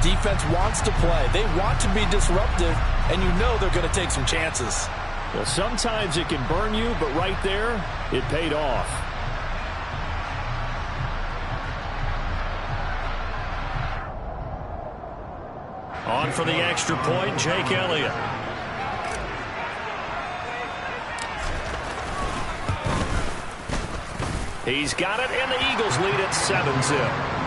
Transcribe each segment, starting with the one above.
defense wants to play. They want to be disruptive, and you know they're going to take some chances. Well, sometimes it can burn you, but right there, it paid off. On for the extra point, Jake Elliott. He's got it, and the Eagles lead at 7-0.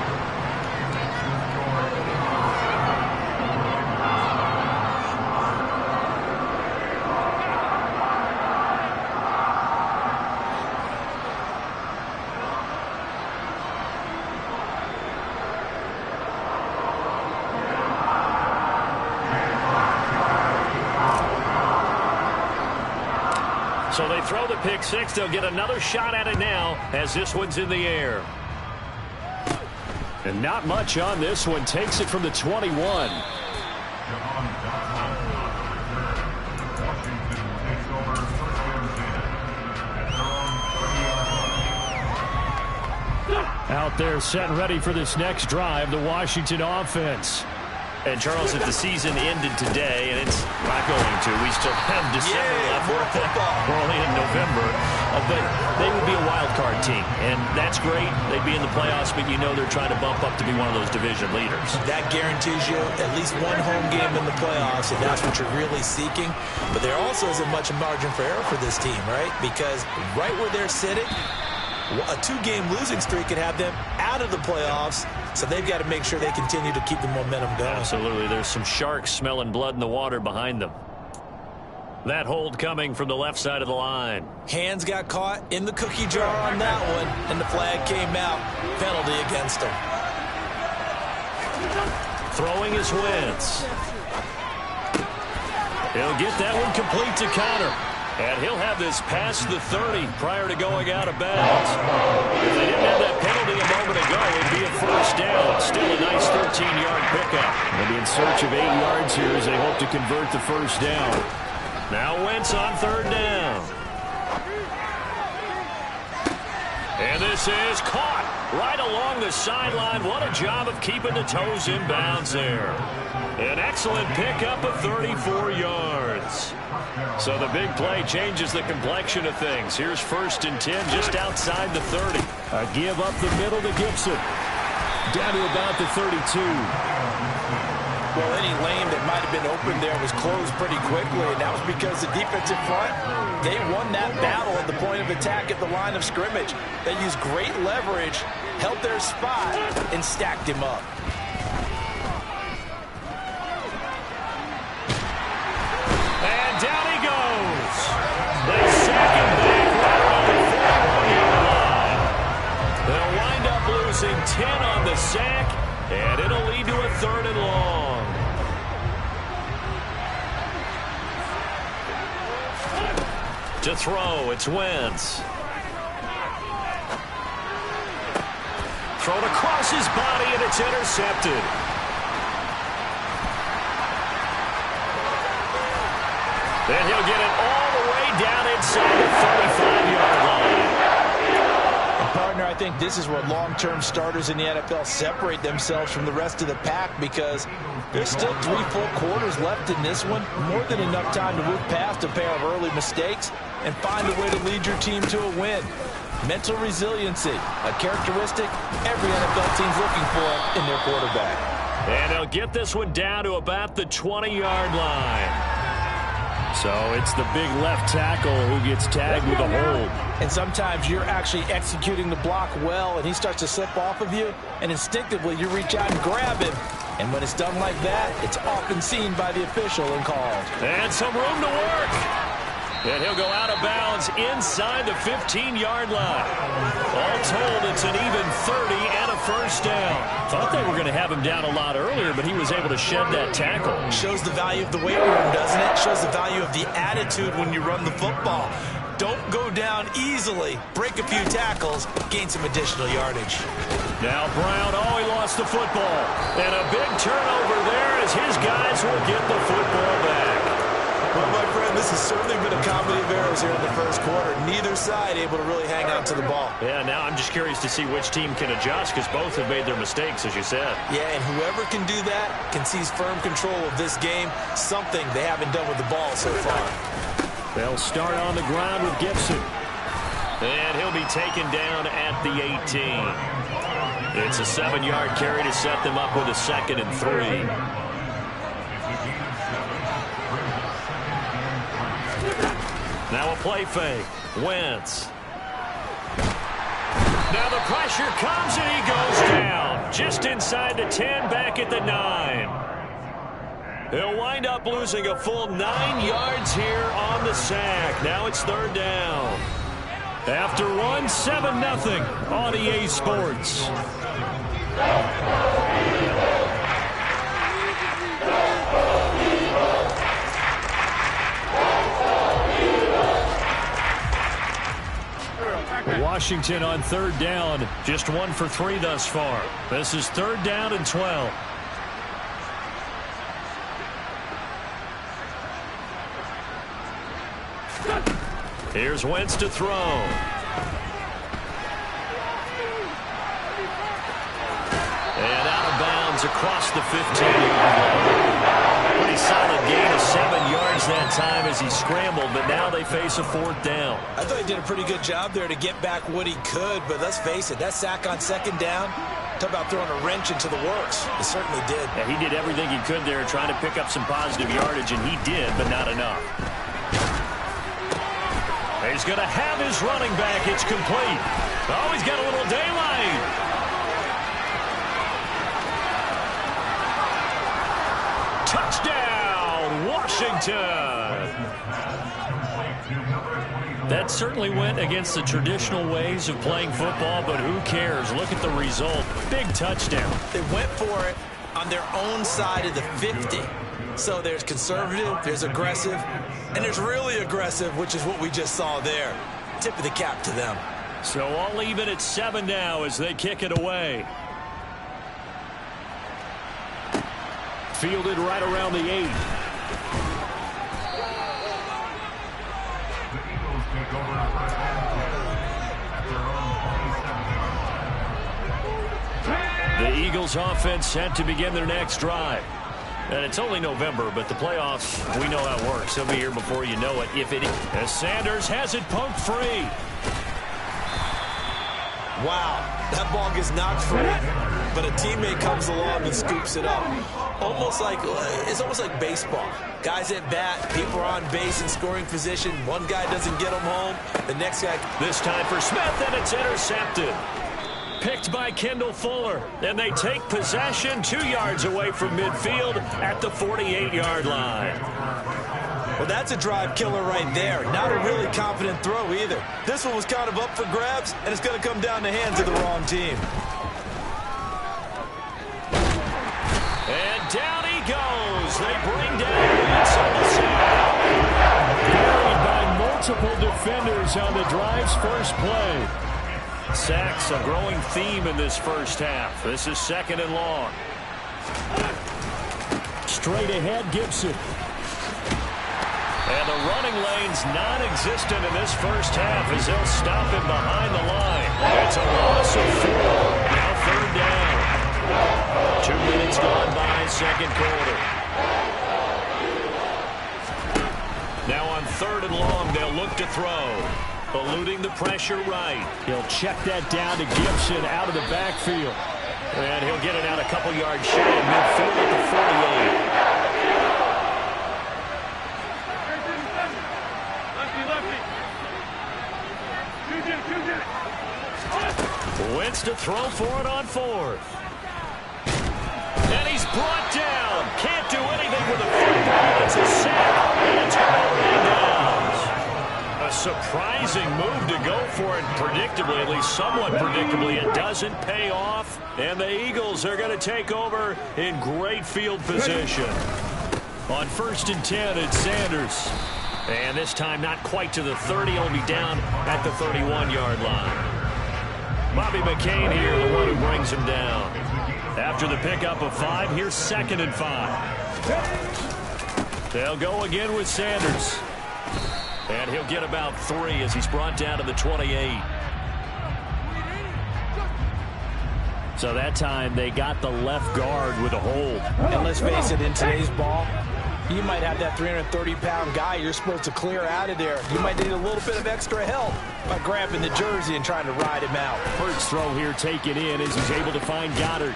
So they throw the pick six. They'll get another shot at it now as this one's in the air. And not much on this one. Takes it from the 21. Out there set and ready for this next drive, the Washington offense. And, Charles, if the season ended today, and it's not going to, we still have December left. More football. We're only in November. But they would be a wild card team, and that's great. They'd be in the playoffs, but you know they're trying to bump up to be one of those division leaders. That guarantees you at least one home game in the playoffs, and that's what you're really seeking. But there also isn't much margin for error for this team, right? Because right where they're sitting, a two-game losing streak could have them out of the playoffs, so they've got to make sure they continue to keep the momentum going. Absolutely. There's some sharks smelling blood in the water behind them. That hold coming from the left side of the line. Hands got caught in the cookie jar on that one, and the flag came out. Penalty against him. Throwing his Wentz. He'll get that one complete to Connor. And he'll have this past the 30 prior to going out of bounds. If they didn't have that penalty a moment ago, it'd be a first down. Still a nice 13-yard pickup. They'll be in search of 8 yards here as they hope to convert the first down. Now Wentz on third down. And this is caught right along the sideline. What a job of keeping the toes in bounds there. An excellent pickup of 34 yards. So the big play changes the complexion of things. Here's 1st and 10 just outside the 30. A give up the middle to Gibson. Down to about the 32. Well, any lane that might have been open there was closed pretty quickly, and that was because the defensive front, they won that battle at the point of attack at the line of scrimmage. They used great leverage, held their spot, and stacked him up. And down he goes. They sack him back right around the 41-yard line. They'll wind up losing 10 on the sack, and it'll lead to a 3rd and long. To throw, it's Wentz. Thrown across his body, and it's intercepted. Then he'll get it all the way down inside the 35-yard line. And partner, I think this is where long-term starters in the NFL separate themselves from the rest of the pack, because there's still 3 full quarters left in this one. More than enough time to move past a pair of early mistakes and find a way to lead your team to a win. Mental resiliency, a characteristic every NFL team's looking for in their quarterback. And they'll get this one down to about the 20-yard line. So it's the big left tackle who gets tagged with a hold. And sometimes you're actually executing the block well, and he starts to slip off of you, and instinctively you reach out and grab him. And when it's done like that, it's often seen by the official and called. And some room to work. And he'll go out of bounds inside the 15-yard line. All told, it's an even 30 and a first down. Thought they were going to have him down a lot earlier, but he was able to shed that tackle. Shows the value of the weight room, doesn't it? Shows the value of the attitude when you run the football. Don't go down easily. Break a few tackles, gain some additional yardage. Now Brown, he lost the football. And a big turnover there as his guys will get the football back. Well, my friend, this has certainly been a comedy of errors here in the first quarter. Neither side able to really hang on to the ball. Yeah, now I'm just curious to see which team can adjust because both have made their mistakes, as you said. Yeah, and whoever can do that can seize firm control of this game, something they haven't done with the ball so far. They'll start on the ground with Gibson. And he'll be taken down at the 18. It's a 7-yard carry to set them up with a 2nd and 3. Now a play fake. Wentz. Now the pressure comes and he goes down. Just inside the 10, back at the 9. He'll wind up losing a full 9 yards here on the sack. Now it's 3rd down. After one, 7-0 on EA Sports. Washington on 3rd down, just 1 for 3 thus far. This is 3rd down and 12. Here's Wentz to throw. And out of bounds across the 15. Pretty solid gain of 7 yards that time as he scrambled, but now they face a 4th down. I thought he did a pretty good job there to get back what he could, but let's face it, that sack on 2nd down, talk about throwing a wrench into the works. He certainly did. Yeah, he did everything he could there trying to pick up some positive yardage, and he did, but not enough. He's going to have his running back. It's complete. Oh, he's got a little daylight. Touchdown, Washington. That certainly went against the traditional ways of playing football, but who cares? Look at the result. Big touchdown. They went for it on their own side of the 50. So there's conservative, there's aggressive, and there's really aggressive, which is what we just saw there. Tip of the cap to them. So I'll leave it at 7 now as they kick it away. Fielded right around the 8. The Eagles offense set to begin their next drive. And it's only November, but the playoffs, we know how it works. They'll be here before you know it, if it is. As Sanders has it poked free. Wow, that ball gets knocked free, but a teammate comes along and scoops it up. It's almost like baseball. Guys at bat, people are on base in scoring position. One guy doesn't get them home, the next guy. This time for Smith, and it's intercepted. Picked by Kendall Fuller, and they take possession 2 yards away from midfield at the 48-yard line. Well, that's a drive killer right there. Not a really confident throw either. This one was kind of up for grabs, and it's going to come down the hands of the wrong team. And down he goes. They bring down Wentz on the side. Carried by multiple defenders on the drive's first play. Sacks, a growing theme in this first half. This is 2nd and long. Straight ahead, Gibson. And the running lane's non-existent in this first half as they'll stop him behind the line. It's a loss of 4. Now 3rd down. 2 minutes gone by, 2nd quarter. Now on 3rd and long, they'll look to throw. Eluding the pressure right. He'll check that down to Gibson out of the backfield. And he'll get it out a couple yards shy of midfield at the 48. Wentz to throw for it on 4th. And he's brought down. Can't do anything with a football. It's a sack. And a turnover. A surprising move to go for it predictably, at least somewhat predictably. It doesn't pay off, and the Eagles are going to take over in great field position. On 1st and 10, it's Sanders. And this time not quite to the 30. He'll be down at the 31-yard line. Bobby McCain here, the one who brings him down. After the pickup of 5, here's 2nd and 5. They'll go again with Sanders. And he'll get about 3 as he's brought down to the 28. So that time they got the left guard with a hold. And let's face it, in today's ball, you might have that 330-pound guy you're supposed to clear out of there. You might need a little bit of extra help by grabbing the jersey and trying to ride him out. First throw here taken in as he's able to find Goddard.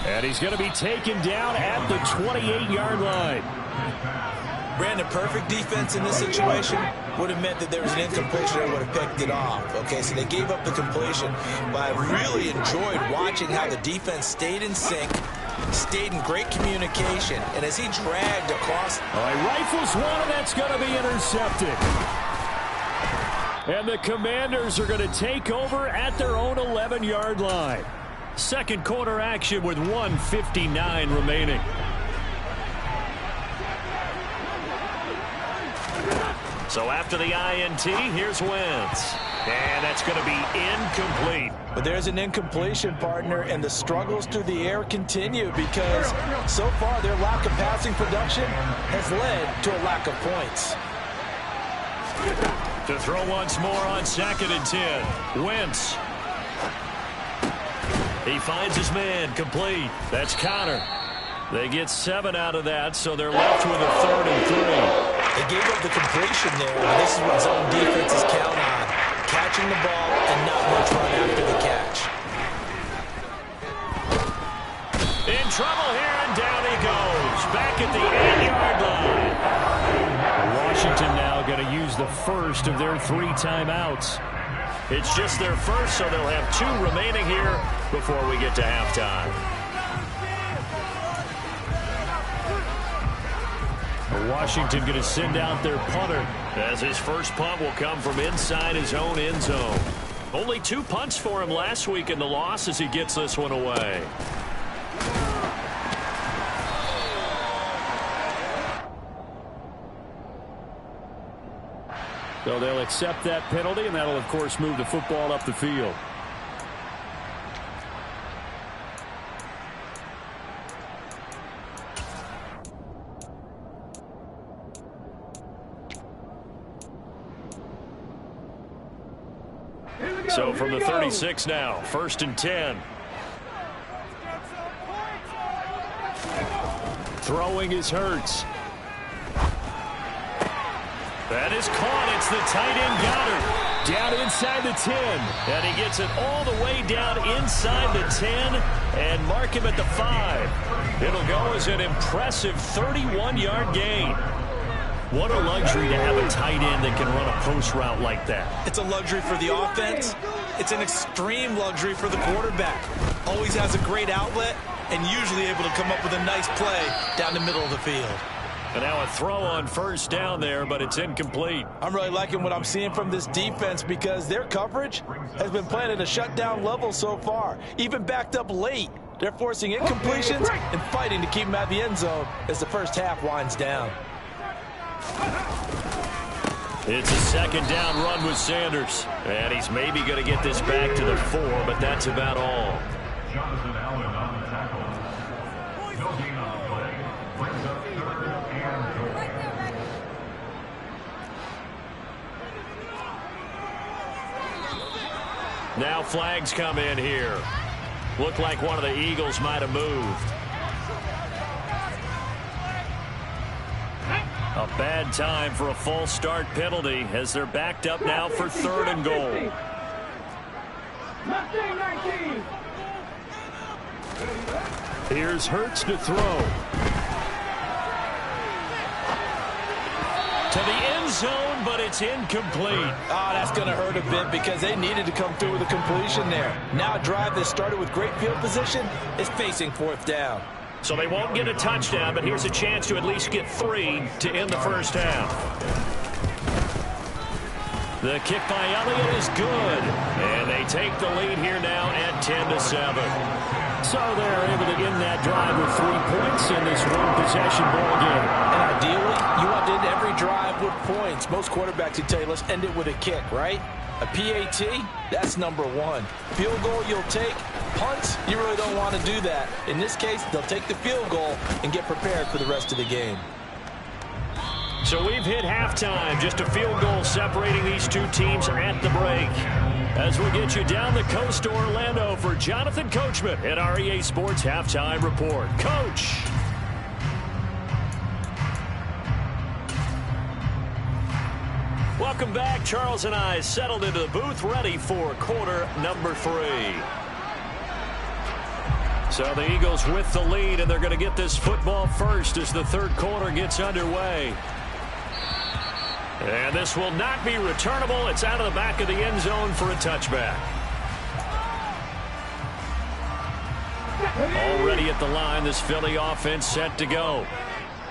And he's going to be taken down at the 28-yard line. Brandon, perfect defense in this situation would have meant that there was an incompletion and would have picked it off. Okay, so they gave up the completion, but I really enjoyed watching how the defense stayed in sync, stayed in great communication, and as he dragged across. All right, rifles one, and that's going to be intercepted. And the Commanders are going to take over at their own 11-yard line. Second quarter action with 1:59 remaining. So after the INT, here's Wentz. And that's going to be incomplete. But there's an incompletion, partner, and the struggles through the air continue because so far their lack of passing production has led to a lack of points. To throw once more on 2nd and 10. Wentz. He finds his man, complete. That's Connor. They get 7 out of that, so they're left with a 3rd and 3. They gave up the completion there, and this is what zone defenses count on. Catching the ball and not much run after the catch. In trouble here, and down he goes. Back at the 8-yard line. Washington now going to use the first of their 3 timeouts. It's just their first, so they'll have 2 remaining here before we get to halftime. Washington going to send out their punter as his first punt will come from inside his own end zone. Only 2 punts for him last week in the loss as he gets this one away. So they'll accept that penalty, and that'll, of course, move the football up the field. So from the 36 now, 1st and 10. Throwing is Hurts. That is caught. It's the tight end Goddard. Down inside the 10. And he gets it all the way down inside the 10 and mark him at the 5. It'll go as an impressive 31-yard gain. What a luxury to have a tight end that can run a post route like that. It's a luxury for the offense. It's an extreme luxury for the quarterback. Always has a great outlet and usually able to come up with a nice play down the middle of the field. And now a throw on 1st down there, but it's incomplete. I'm really liking what I'm seeing from this defense because their coverage has been playing at a shutdown level so far. Even backed up late, they're forcing incompletions and fighting to keep them out of the end zone as the first half winds down. It's a 2nd down run with Sanders. And he's maybe going to get this back to the 4, but that's about all. Now flags come in here. Looked like one of the Eagles might have moved. A bad time for a false start penalty as they're backed up now for 3rd and goal. Here's Hurts to throw. To the end zone, but it's incomplete. Oh, that's going to hurt a bit because they needed to come through with a completion there. Now a drive that started with great field position is facing 4th down. So they won't get a touchdown, but here's a chance to at least get 3 to end the first half. The kick by Elliott is good. And they take the lead here now at 10-7. So they're able to end that drive with 3 points in this one-possession ball game. And ideally, you want to end every drive with points. Most quarterbacks would tell you, let's end it with a kick, right? A PAT, that's number 1. Field goal you'll take. Punts, you really don't want to do that. In this case, they'll take the field goal and get prepared for the rest of the game. So we've hit halftime. Just a field goal separating these two teams at the break. As we get you down the coast to Orlando for Jonathan Coachman at our EA Sports Halftime Report. Coach. Welcome back. Charles and I settled into the booth, ready for quarter number 3. So the Eagles with the lead, and they're going to get this football first as the third quarter gets underway. And this will not be returnable. It's out of the back of the end zone for a touchback. Already at the line, this Philly offense set to go.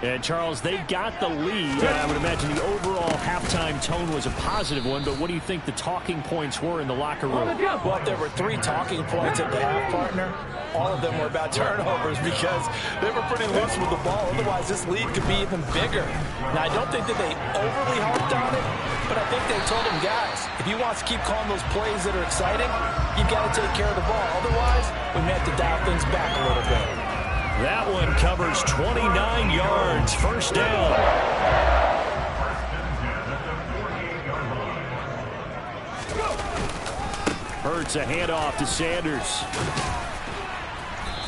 And, Charles, they got the lead. I would imagine the overall halftime tone was a positive one, but what do you think the talking points were in the locker room? Well, if there were 3 talking points at the half, partner, all of them were about turnovers because they were pretty loose with the ball. Otherwise, this lead could be even bigger. Now, I don't think that they overly harped on it, but I think they told them, guys, if you want to keep calling those plays that are exciting, you've got to take care of the ball. Otherwise, we may have to dial things back a little bit. That one covers 29 yards. First down. Hurts a handoff to Sanders.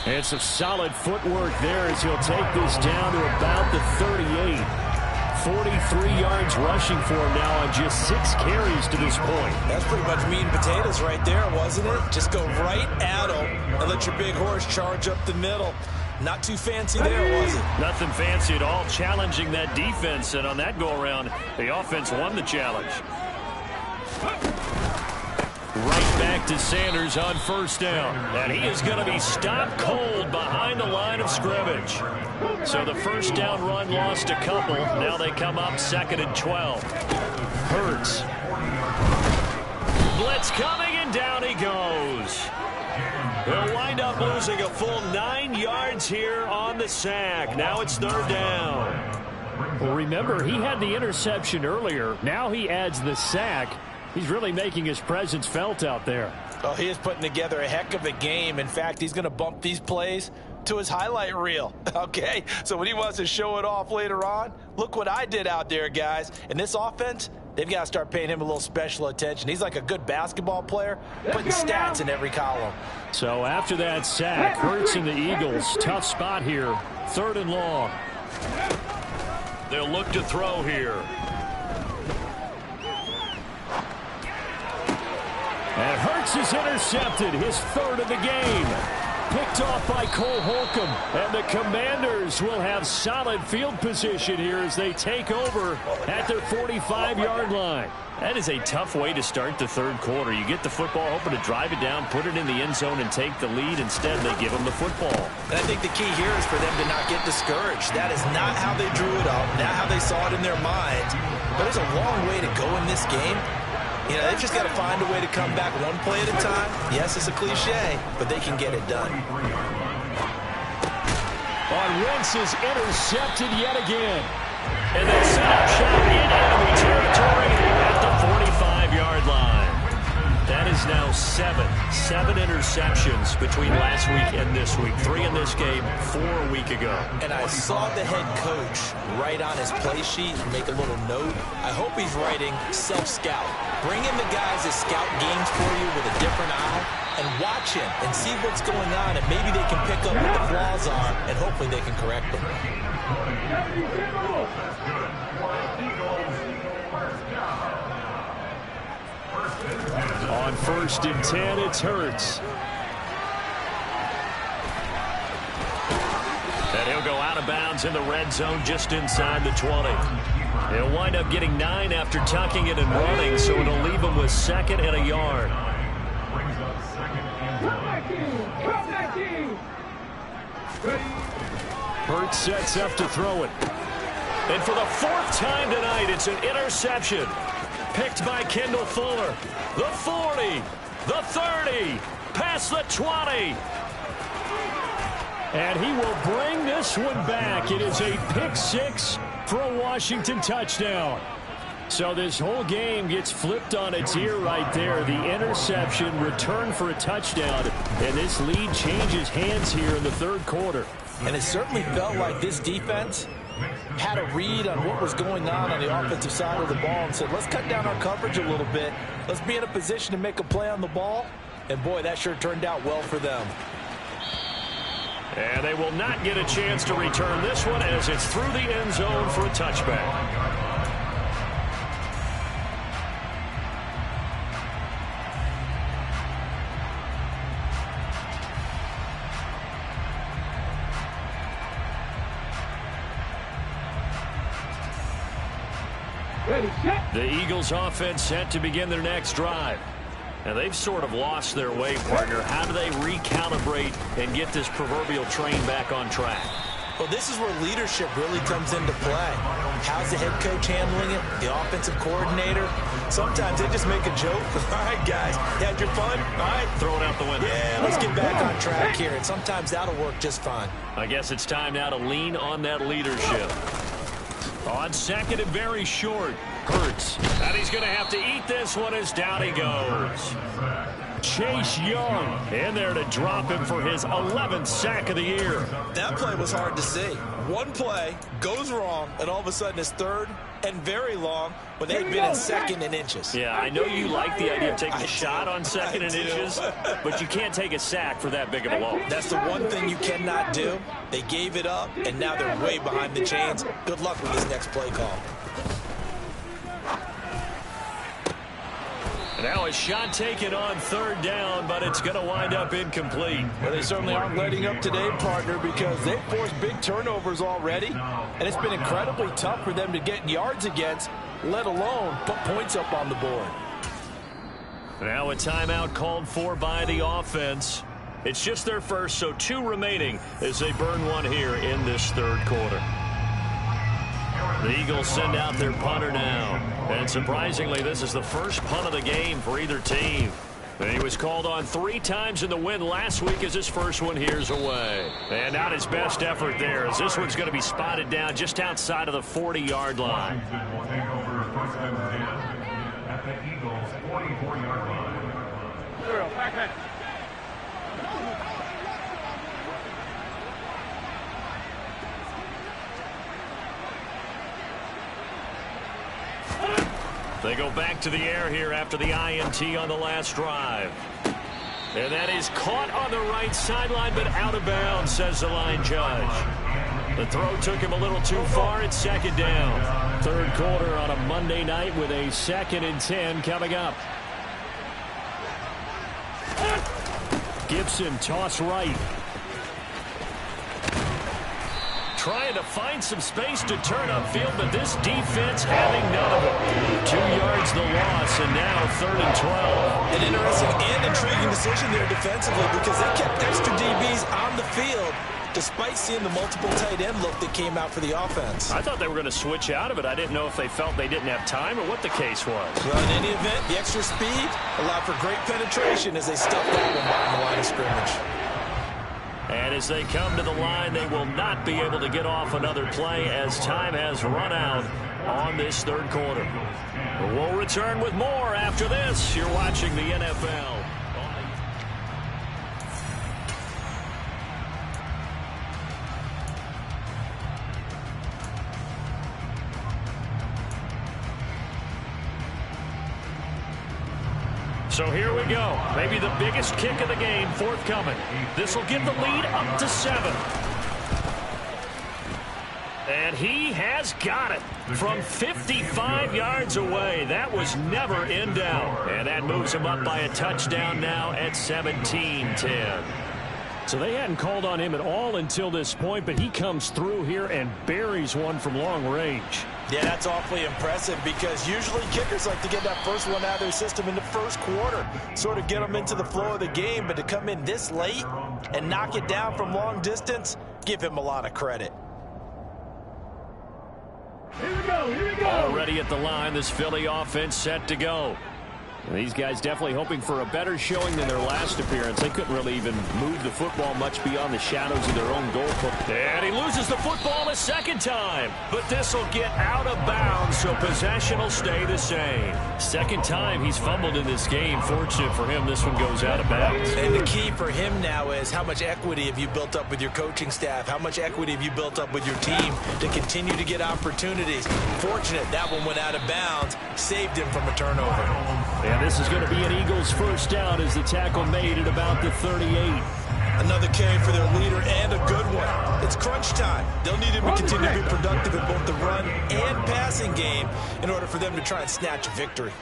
And some solid footwork there as he'll take this down to about the 38. 43 yards rushing for him now on just 6 carries to this point. That's pretty much meat and potatoes right there, wasn't it? Just go right at him and let your big horse charge up the middle. Not too fancy there, was it? Nothing fancy at all, challenging that defense. And on that go-around, the offense won the challenge. Right back to Sanders on first down. And he is going to be stopped cold behind the line of scrimmage. So the first down run lost a couple. Now they come up 2nd and 12. Hurts. Blitz coming, and down he goes. They'll wind up losing a full 9 yards here on the sack. Now it's 3rd down. Well, remember, he had the interception earlier. Now he adds the sack. He's really making his presence felt out there. Oh, he is putting together a heck of a game. In fact, he's going to bump these plays to his highlight reel. Okay, so when he wants to show it off later on, look what I did out there, guys. And this offense, they've got to start paying him a little special attention. He's like a good basketball player, putting stats in every column. So after that sack, Hurts and the Eagles, tough spot here. 3rd and long. They'll look to throw here. And Hurts is intercepted, his 3rd of the game. Picked off by Cole Holcomb. And the Commanders will have solid field position here as they take over at their 45-yard line. That is a tough way to start the third quarter. You get the football, hoping to drive it down, put it in the end zone, and take the lead. Instead, they give them the football. And I think the key here is for them to not get discouraged. That is not how they drew it up, not how they saw it in their minds. But there's a long way to go in this game. You know, they've just got to find a way to come back one play at a time. Yes, it's a cliche, but they can get it done. Wentz is intercepted yet again. And they set up shop in enemy territory at the 45-yard line. That is now 7 interceptions between last week and this week. 3 in this game, 4 a week ago. And I saw the head coach write on his play sheet and make a little note. I hope he's writing self-scout. Bring in the guys that scout games for you with a different eye and watch him and see what's going on, and maybe they can pick up what the flaws are, and hopefully they can correct them. On 1st and 10, it's Hurts. And he'll go out of bounds in the red zone just inside the 20. He'll wind up getting 9 after tucking it and running, so it'll leave him with 2nd and a yard. Hurts sets up to throw it. And for the 4th time tonight, it's an interception. Picked by Kendall Fuller. The 40, the 30, past the 20. And he will bring this one back. It is a pick 6 for a Washington touchdown. So this whole game gets flipped on its ear right there. The interception, return for a touchdown. And this lead changes hands here in the third quarter. And it certainly felt like this defense had a read on what was going on the offensive side of the ball and said, let's cut down our coverage a little bit. Let's be in a position to make a play on the ball. And, boy, that sure turned out well for them. And they will not get a chance to return this one as it's through the end zone for a touchback. The Eagles offense set to begin their next drive. And they've sort of lost their way, partner. How do they recalibrate and get this proverbial train back on track? Well, this is where leadership really comes into play. How's the head coach handling it? The offensive coordinator? Sometimes they just make a joke. All right, guys, you had your fun? All right. Throw it out the window. Yeah, let's get back on track here. And sometimes that'll work just fine. I guess it's time now to lean on that leadership. On second and very short, Hurts. And he's going to have to eat this one as down he goes. Chase Young in there to drop him for his 11th sack of the year. That play was hard to see. One play goes wrong, and all of a sudden it's third and very long when they've been in second and inches. Yeah, I know you like the idea of taking a shot on second and inches, but you can't take a sack for that big of a loss. That's the one thing you cannot do. They gave it up, and now they're way behind the chains. Good luck with this next play call. Now a shot taken on third down, but it's going to wind up incomplete. Well, they certainly aren't letting up today, partner, because they've forced big turnovers already, and it's been incredibly tough for them to get yards against, let alone put points up on the board. Now a timeout called for by the offense. It's just their first, so 2 remaining as they burn one here in this third quarter. The Eagles send out their punter now. And surprisingly, this is the first punt of the game for either team. And he was called on 3 times in the win last week as his first one here's away. And not his best effort there as this one's going to be spotted down just outside of the 40-yard line. They go back to the air here after the INT on the last drive. And that is caught on the right sideline, but out of bounds, says the line judge. The throw took him a little too far. It's second down. Third quarter on a Monday night with a 2nd and 10 coming up. Gibson toss right. Trying to find some space to turn upfield, but this defense having none of it. 2 yards the loss, and now 3rd and 12. An interesting and intriguing decision there defensively because they kept extra DBs on the field despite seeing the multiple tight end look that came out for the offense. I thought they were going to switch out of it. I didn't know if they felt they didn't have time or what the case was. Well, in any event, the extra speed allowed for great penetration as they stuffed that one behind the line of scrimmage. And as they come to the line, they will not be able to get off another play as time has run out on this third quarter. We'll return with more after this. You're watching the NFL. So here we go. Maybe the biggest kick of the game forthcoming. This will give the lead up to 7. And he has got it from 55 yards away. That was never in doubt. And that moves him up by a touchdown now at 17-10. So they hadn't called on him at all until this point, but he comes through here and buries one from long range. Yeah, that's awfully impressive because usually kickers like to get that first one out of their system in the first quarter, sort of get them into the flow of the game, but to come in this late and knock it down from long distance, give him a lot of credit. Here we go, here we go. Already at the line, this Philly offense set to go. These guys definitely hoping for a better showing than their last appearance. They couldn't really even move the football much beyond the shadows of their own goal. And he loses the football a second time. But this will get out of bounds, so possession will stay the same. Second time he's fumbled in this game. Fortunate for him, this one goes out of bounds. And the key for him now is how much equity have you built up with your coaching staff? How much equity have you built up with your team to continue to get opportunities? Fortunate that one went out of bounds, saved him from a turnover. And this is going to be an Eagles first down as the tackle made at about the 38. Another carry for their leader and a good one. It's crunch time. They'll need him to continue to be productive in both the run and passing game in order for them to try and snatch a victory.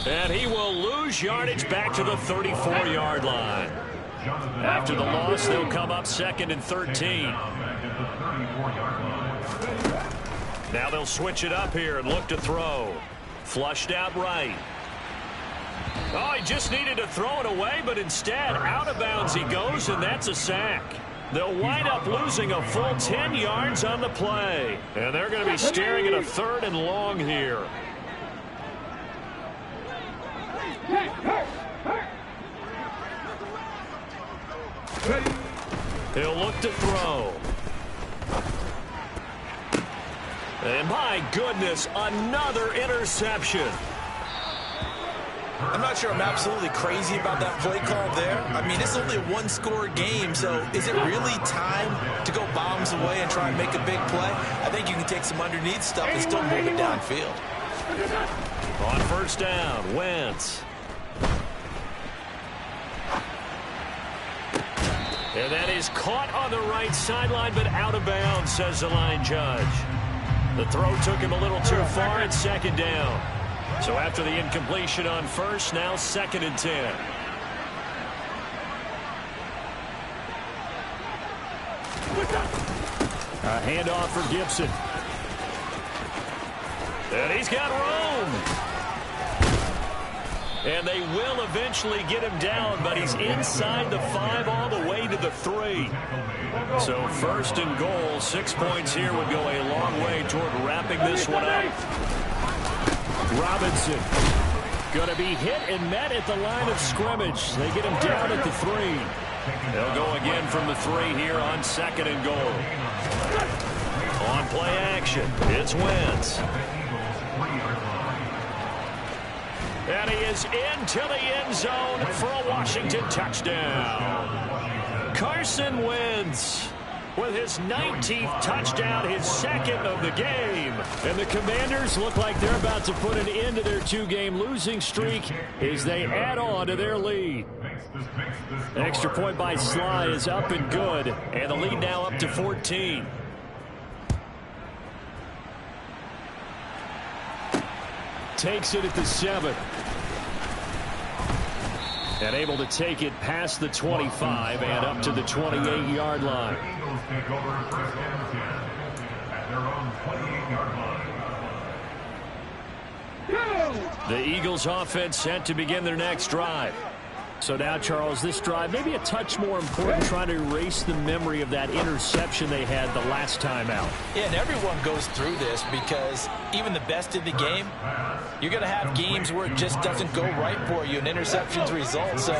And he will lose yardage back to the 34-yard line. After the loss, they'll come up 2nd and 13. Now they'll switch it up here and look to throw. Flushed out right. Oh, he just needed to throw it away, but instead, out of bounds he goes, and that's a sack. They'll wind up losing a full 10 yards on the play. And they're going to be staring at a 3rd and long here. He'll look to throw. And my goodness, another interception. I'm not sure I'm absolutely crazy about that play call there. I mean, it's only a one-score game, so is it really time to go bombs away and try and make a big play? I think you can take some underneath stuff and still move it downfield. On first down, Wentz. And that is caught on the right sideline, but out of bounds, says the line judge. The throw took him a little too far at 2nd down. So after the incompletion on first, now 2nd and 10. A handoff for Gibson. And he's got room. And they will eventually get him down, but he's inside the 5 all the way to the 3. So 1st and goal, 6 points here would go a long way toward wrapping this one up. Robinson going to be hit and met at the line of scrimmage. They get him down at the 3. They'll go again from the 3 here on 2nd and goal. On play action, it's Wentz. And he is into the end zone for a Washington touchdown. Carson Wentz with his 19th touchdown, his 2nd of the game. And the Commanders look like they're about to put an end to their 2-game losing streak as they add on to their lead. Extra point by Sly is up and good, and the lead now up to 14. Takes it at the 7. And able to take it past the 25 and up to the 28-yard line. The Eagles offense set to begin their next drive. So now, Charles, this drive maybe a touch more important, trying to erase the memory of that interception they had the last time out. Yeah, and everyone goes through this because even the best in the game, you're going to have games where it just doesn't go right for you and interceptions result. So,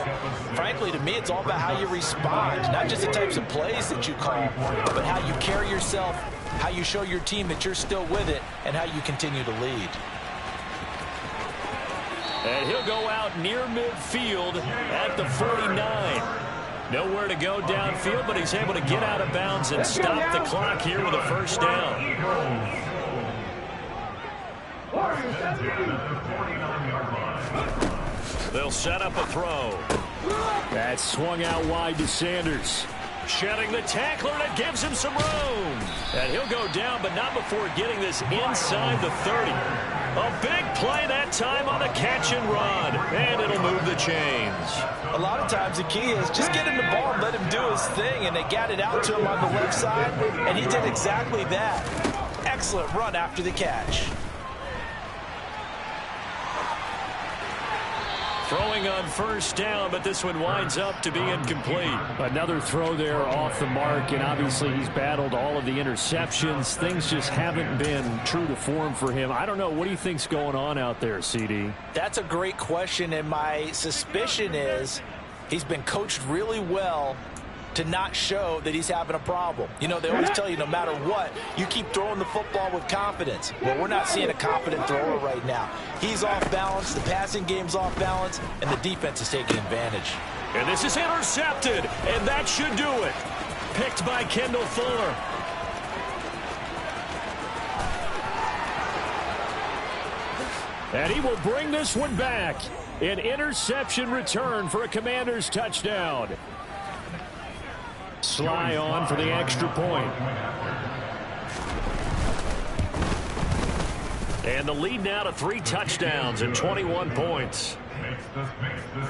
frankly, to me, it's all about how you respond, not just the types of plays that you call, but how you carry yourself, how you show your team that you're still with it, and how you continue to lead. And he'll go out near midfield at the 49. Nowhere to go downfield, but he's able to get out of bounds and stop the clock here with a first down. They'll set up a throw. That swung out wide to Sanders. Shedding the tackler, and it gives him some room. And he'll go down, but not before getting this inside the 30. A big play that time on a catch and run. And it'll move the chains. A lot of times the key is just get him the ball and let him do his thing. And they got it out to him on the left side, and he did exactly that. Excellent run after the catch. Throwing on first down, but this one winds up to be incomplete. Another throw there off the mark, and obviously he's battled all of the interceptions. Things just haven't been true to form for him. I don't know. What do you think's going on out there, CD? That's a great question, and my suspicion is he's been coached really well to not show that he's having a problem. You know, they always tell you no matter what, you keep throwing the football with confidence. Well, we're not seeing a confident thrower right now. He's off balance, the passing game's off balance, and the defense is taking advantage. And this is intercepted, and that should do it. Picked by Kendall Fuller. And he will bring this one back. An interception return for a Commanders touchdown. Sly on for the extra point. And the lead now to 3 touchdowns and 21 points. Makes the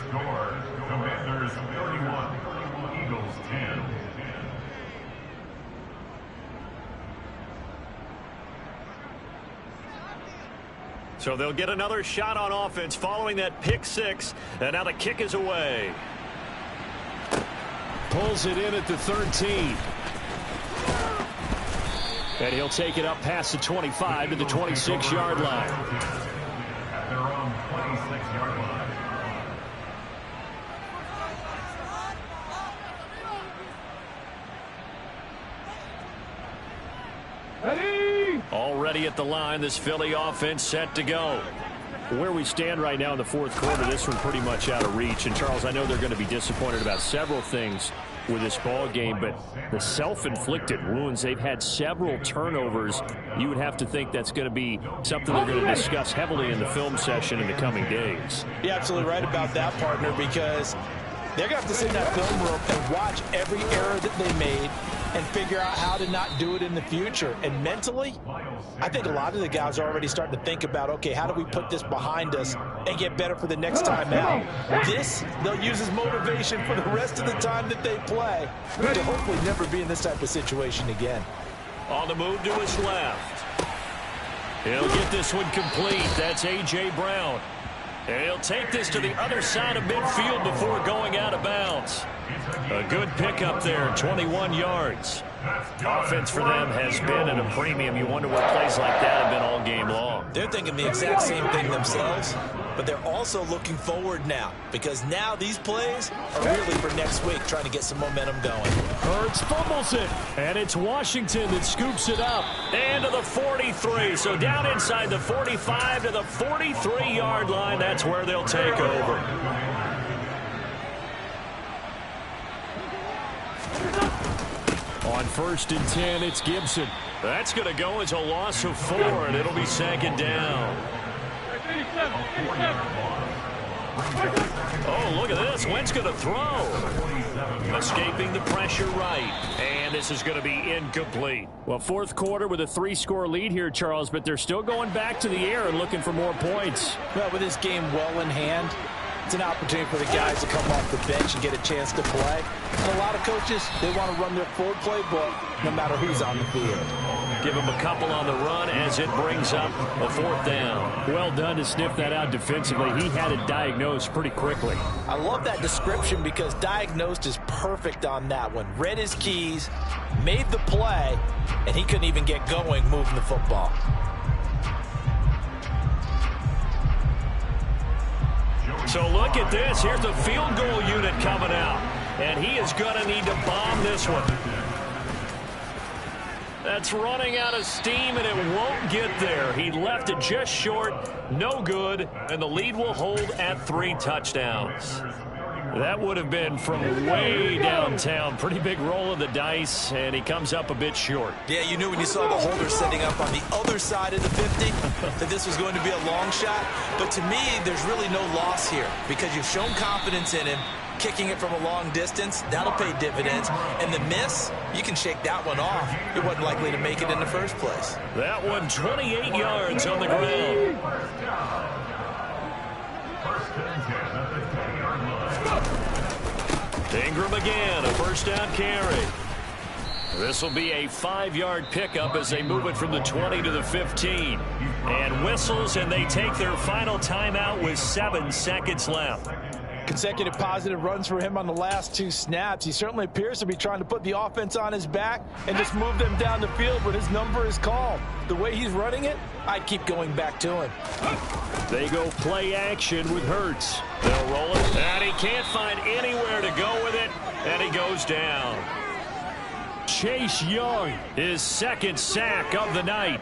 score. Commanders 31, Eagles 10. So they'll get another shot on offense following that pick 6. And now the kick is away. Pulls it in at the 13. And he'll take it up past the 25 to the 26-yard line. At their own 26-yard line. Already at the line, this Philly offense set to go. Where we stand right now in the fourth quarter, this one pretty much out of reach. And, Charles, I know they're going to be disappointed about several things with this ball game, but the self-inflicted wounds, they've had several turnovers. You would have to think that's going to be something they're going to discuss heavily in the film session in the coming days. You're absolutely right about that, partner, because they're going to have to sit in that film room and watch every error that they made and figure out how to not do it in the future. And mentally, I think a lot of the guys are already starting to think about, okay, how do we put this behind us and get better for the next time out? This, they'll use as motivation for the rest of the time that they play to hopefully never be in this type of situation again. On the move to his left. He'll get this one complete. That's A.J. Brown. And he'll take this to the other side of midfield before going out of bounds. A good pickup there, 21 yards. Offense for them has been at a premium. You wonder what plays like that have been all game long. They're thinking the exact same thing themselves, but they're also looking forward now, because now these plays are really for next week, trying to get some momentum going. Hurts fumbles it, and it's Washington that scoops it up. And to the 43, so down inside the 45 to the 43-yard line. That's where they'll take over. On 1st and 10, it's Gibson. That's going to go as a loss of 4, and it'll be 2nd down. Oh, look at this. Wentz going to throw. Escaping the pressure right. And this is going to be incomplete. Well, fourth quarter with a 3-score lead here, Charles, but they're still going back to the air and looking for more points. Well, with this game well in hand, it's an opportunity for the guys to come off the bench and get a chance to play. And a lot of coaches, they want to run their full playbook no matter who's on the field. Give them a couple on the run as it brings up a 4th down. Well done to sniff that out defensively. He had it diagnosed pretty quickly. I love that description because diagnosed is perfect on that one. Read his keys, made the play, and he couldn't even get going moving the football. So look at this. Here's the field goal unit coming out. And he is going to need to bomb this one. That's running out of steam, and it won't get there. He left it just short. No good. And the lead will hold at 3 touchdowns. That would have been from way downtown. Pretty big roll of the dice, and he comes up a bit short. Yeah, you knew when you saw the holder setting up on the other side of the 50 that this was going to be a long shot. But to me, there's really no loss here because you've shown confidence in him. Kicking it from a long distance, that'll pay dividends. And the miss, you can shake that one off. It wasn't likely to make it in the first place. That one 28 yards on the ground. Ingram again, a 1st down carry. This will be a 5-yard pickup as they move it from the 20 to the 15. And whistles, and they take their final timeout with 7 seconds left. Consecutive positive runs for him on the last 2 snaps. He certainly appears to be trying to put the offense on his back and just move them down the field when his number is called. The way he's running it, I'd keep going back to him. They go play action with Hurts. They'll roll it, and he can't find anywhere to go with it, and he goes down. Chase Young, his 2nd sack of the night.